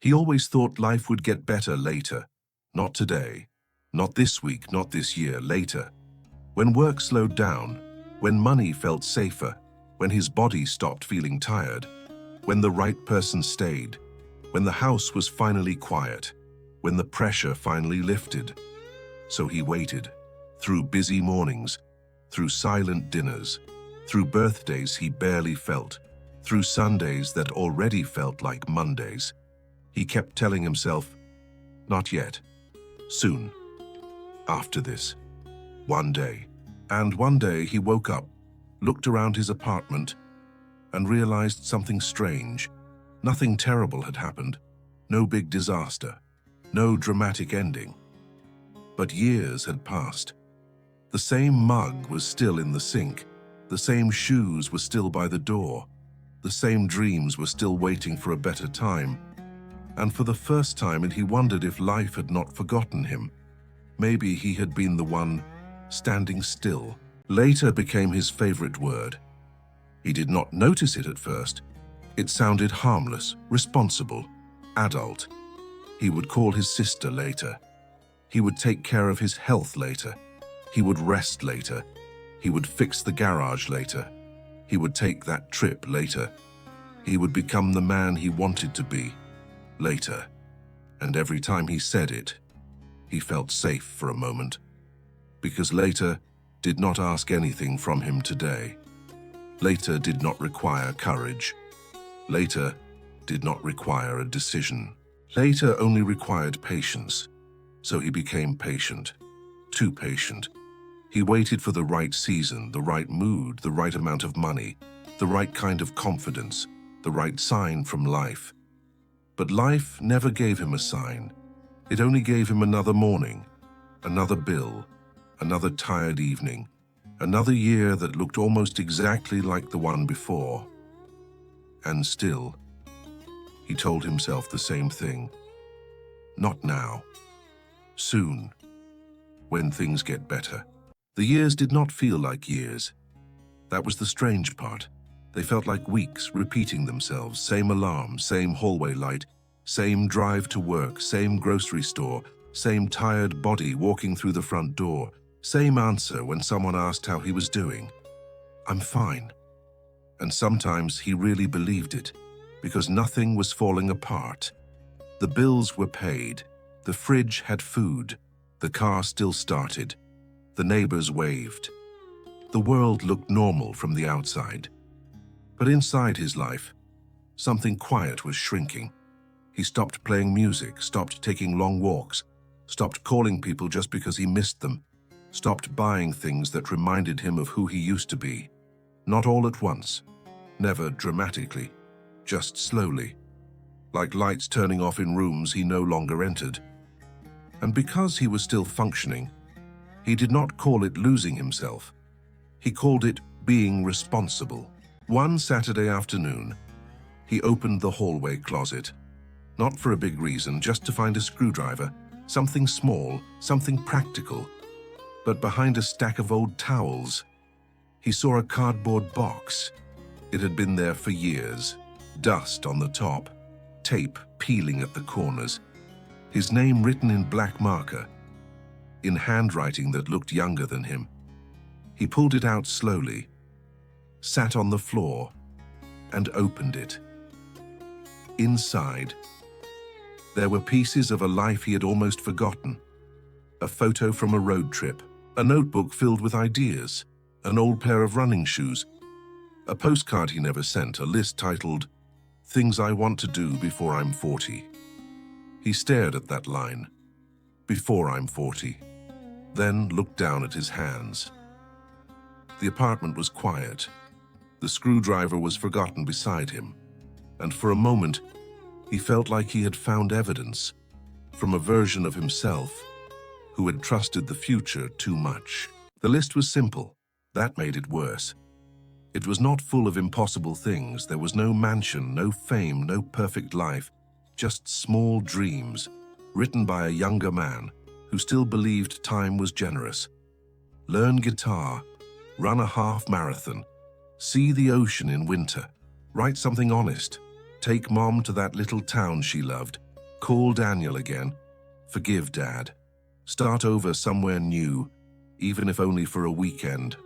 He always thought life would get better later. Not today, not this week, not this year, later. When work slowed down, when money felt safer, when his body stopped feeling tired, when the right person stayed, when the house was finally quiet, when the pressure finally lifted. So he waited, through busy mornings, through silent dinners, through birthdays he barely felt, through Sundays that already felt like Mondays. He kept telling himself, not yet, soon, after this, one day. And one day he woke up, looked around his apartment, and realized something strange. Nothing terrible had happened, no big disaster, no dramatic ending. But years had passed. The same mug was still in the sink, the same shoes were still by the door, the same dreams were still waiting for a better time. And for the first time he wondered if life had not forgotten him. Maybe he had been the one standing still. Later became his favorite word. He did not notice it at first. It sounded harmless, responsible, adult. He would call his sister later. He would take care of his health later. He would rest later. He would fix the garage later. He would take that trip later. He would become the man he wanted to be later. And every time he said it, he felt safe for a moment, because later did not ask anything from him today. Later did not require courage. Later did not require a decision. Later only required patience. So he became patient, too patient. He waited for the right season, the right mood, the right amount of money, the right kind of confidence, the right sign from life. But life never gave him a sign. It only gave him another morning, another bill, another tired evening, another year that looked almost exactly like the one before. And still, he told himself the same thing. Not now. Soon, when things get better. The years did not feel like years. That was the strange part. They felt like weeks repeating themselves, same alarm, same hallway light, same drive to work, same grocery store, same tired body walking through the front door, same answer when someone asked how he was doing. I'm fine. And sometimes he really believed it, because nothing was falling apart. The bills were paid, the fridge had food, the car still started, the neighbors waved. The world looked normal from the outside. But inside his life, something quiet was shrinking. He stopped playing music, stopped taking long walks, stopped calling people just because he missed them, stopped buying things that reminded him of who he used to be. Not all at once, never dramatically, just slowly, like lights turning off in rooms he no longer entered. And because he was still functioning, he did not call it losing himself. He called it being responsible. One Saturday afternoon, he opened the hallway closet. Not for a big reason, just to find a screwdriver, something small, something practical. But behind a stack of old towels, he saw a cardboard box. It had been there for years. Dust on the top, tape peeling at the corners, his name written in black marker, in handwriting that looked younger than him. He pulled it out slowly, sat on the floor, and opened it. Inside, there were pieces of a life he had almost forgotten. A photo from a road trip, a notebook filled with ideas, an old pair of running shoes, a postcard he never sent, a list titled, "Things I Want to Do Before I'm 40. He stared at that line, "Before I'm 40, then looked down at his hands. The apartment was quiet. The screwdriver was forgotten beside him, and for a moment, he felt like he had found evidence from a version of himself who had trusted the future too much. The list was simple. That made it worse. It was not full of impossible things. There was no mansion, no fame, no perfect life, just small dreams, written by a younger man who still believed time was generous. Learn guitar, run a half marathon, see the ocean in winter, write something honest, take mom to that little town she loved, Call Daniel again. Forgive Dad. Start over somewhere new, even if only for a weekend.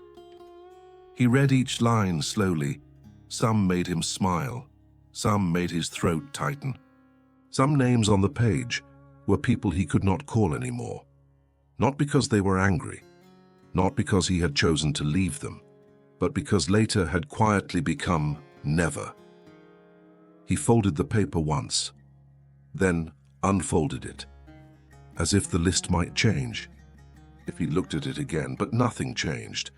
He read each line slowly. Some made him smile. Some made his throat tighten. Some names on the page were people he could not call anymore. Not because they were angry, not because he had chosen to leave them, but because later had quietly become never. He folded the paper once, then unfolded it, as if the list might change. If he looked at it again, but nothing changed.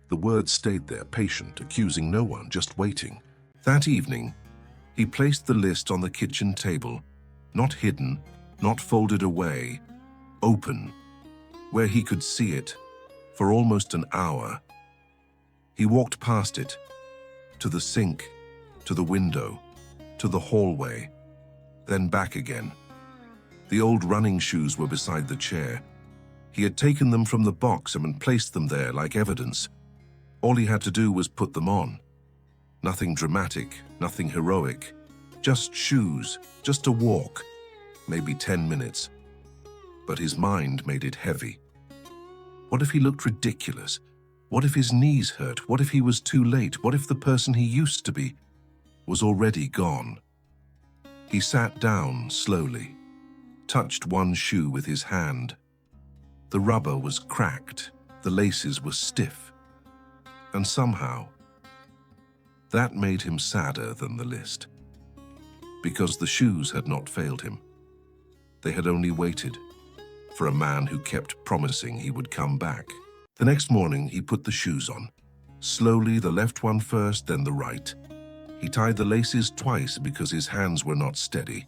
The words stayed there, patient, accusing no one, just waiting. That evening, he placed the list on the kitchen table, not hidden, not folded away, open, where he could see it for almost an hour. He walked past it, to the sink, to the window, to the hallway, then back again. The old running shoes were beside the chair. He had taken them from the box and placed them there like evidence. All he had to do was put them on. Nothing dramatic, nothing heroic. Just shoes, just a walk, maybe 10 minutes. But his mind made it heavy. What if he looked ridiculous? What if his knees hurt? What if he was too late? What if the person he used to be was already gone? He sat down slowly, touched one shoe with his hand. The rubber was cracked, the laces were stiff. And somehow, that made him sadder than the list. Because the shoes had not failed him. They had only waited for a man who kept promising he would come back. The next morning, he put the shoes on. Slowly, the left one first, then the right. He tied the laces twice because his hands were not steady.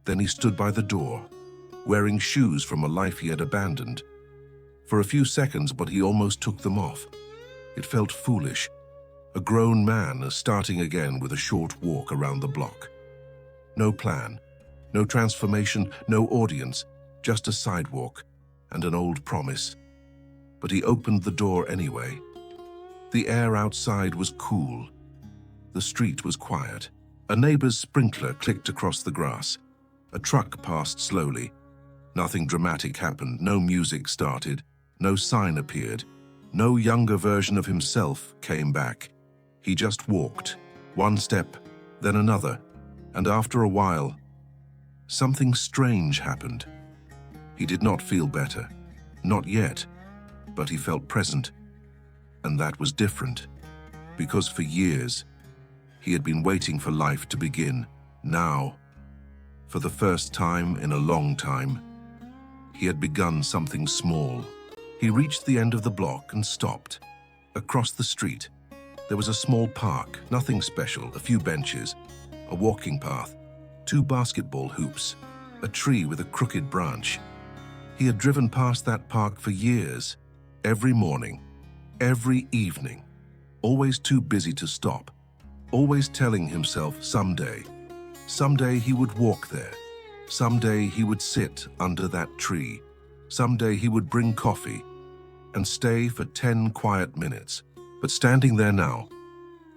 Then he stood by the door, wearing shoes from a life he had abandoned. For a few seconds, but he almost took them off. It felt foolish. A grown man starting again with a short walk around the block. No plan, no transformation, no audience, just a sidewalk and an old promise. But he opened the door anyway. The air outside was cool. The street was quiet. A neighbor's sprinkler clicked across the grass. A truck passed slowly. Nothing dramatic happened. No music started. No sign appeared. No younger version of himself came back. He just walked, one step, then another, and after a while, something strange happened. He did not feel better, not yet, but he felt present, and that was different, because for years, he had been waiting for life to begin. Now, for the first time in a long time, he had begun something small. He reached the end of the block and stopped. Across the street, there was a small park, nothing special, a few benches, a walking path, 2 basketball hoops, a tree with a crooked branch. He had driven past that park for years, every morning, every evening, always too busy to stop, always telling himself someday he would walk there, someday he would sit under that tree, someday he would bring coffee and stay for 10 quiet minutes. But standing there now,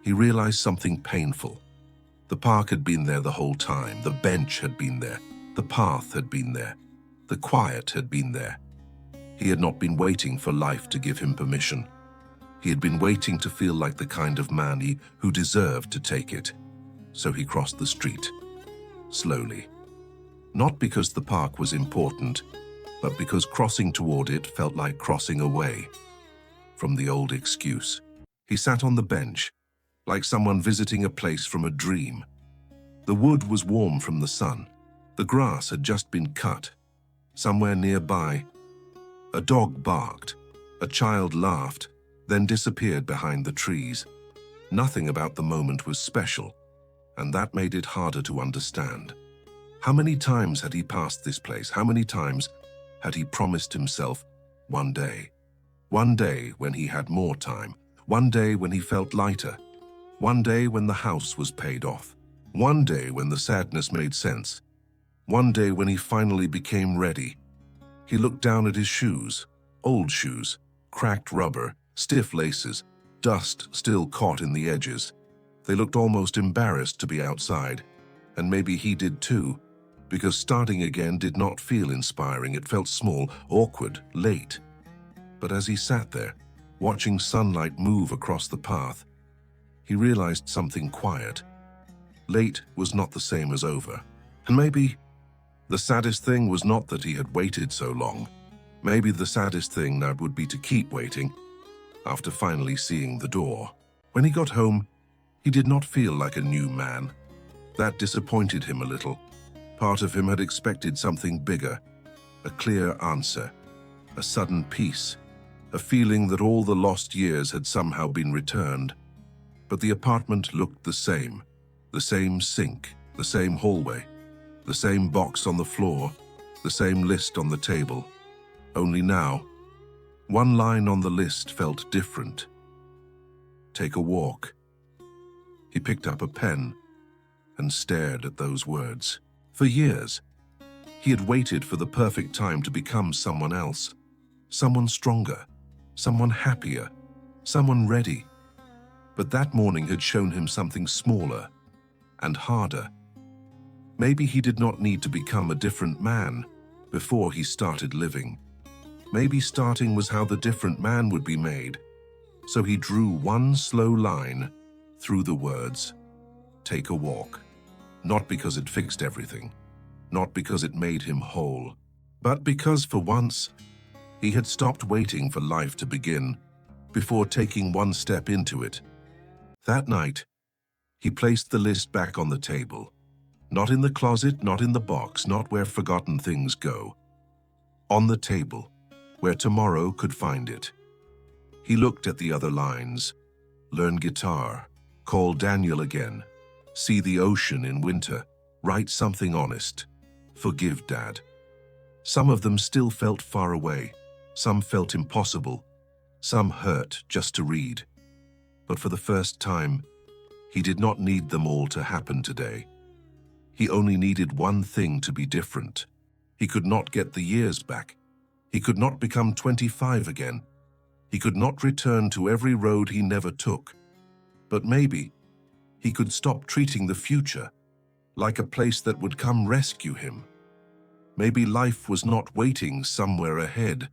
he realized something painful. The park had been there the whole time. The bench had been there. The path had been there. The quiet had been there. He had not been waiting for life to give him permission. He had been waiting to feel like the kind of man who deserved to take it. So he crossed the street, slowly. Not because the park was important, but because crossing toward it felt like crossing away from the old excuse. He sat on the bench, like someone visiting a place from a dream. The wood was warm from the sun. The grass had just been cut. Somewhere nearby, a dog barked. A child laughed, then disappeared behind the trees. Nothing about the moment was special, and that made it harder to understand. How many times had he passed this place? How many times had he promised himself one day? One day when he had more time. One day when he felt lighter. One day when the house was paid off. One day when the sadness made sense. One day when he finally became ready. He looked down at his shoes, old shoes, cracked rubber, stiff laces, dust still caught in the edges. They looked almost embarrassed to be outside, and maybe he did too. because starting again did not feel inspiring. It felt small, awkward, late. But as he sat there, watching sunlight move across the path, he realized something quiet. Late was not the same as over. And maybe the saddest thing was not that he had waited so long. Maybe the saddest thing now would be to keep waiting after finally seeing the door. When he got home, he did not feel like a new man. That disappointed him a little. Part of him had expected something bigger, a clear answer, a sudden peace, a feeling that all the lost years had somehow been returned. But the apartment looked the same sink, the same hallway, the same box on the floor, the same list on the table. Only now, one line on the list felt different. Take a walk. He picked up a pen and stared at those words. For years, he had waited for the perfect time to become someone else, someone stronger, someone happier, someone ready. But that morning had shown him something smaller and harder. Maybe he did not need to become a different man before he started living. Maybe starting was how the different man would be made. So he drew one slow line through the words, take a walk. Not because it fixed everything, not because it made him whole, but because for once, he had stopped waiting for life to begin before taking one step into it. That night, he placed the list back on the table. Not in the closet, not in the box, not where forgotten things go. On the table, where tomorrow could find it. He looked at the other lines. Learn guitar, call Daniel again, see the ocean in winter, write something honest, forgive Dad. Some of them still felt far away, some felt impossible, some hurt just to read. But for the first time, he did not need them all to happen today. He only needed one thing to be different. He could not get the years back. He could not become 25 again. He could not return to every road he never took. But maybe he could stop treating the future like a place that would come rescue him. Maybe life was not waiting somewhere ahead.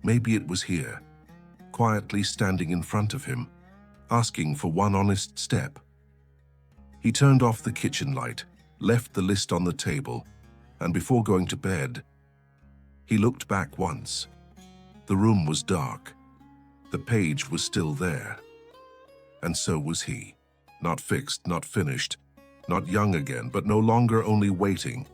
Maybe it was here, quietly standing in front of him, asking for one honest step. He turned off the kitchen light, left the list on the table, and before going to bed, he looked back once. The room was dark. The page was still there. And so was he. Not fixed, not finished, not young again, but no longer only waiting.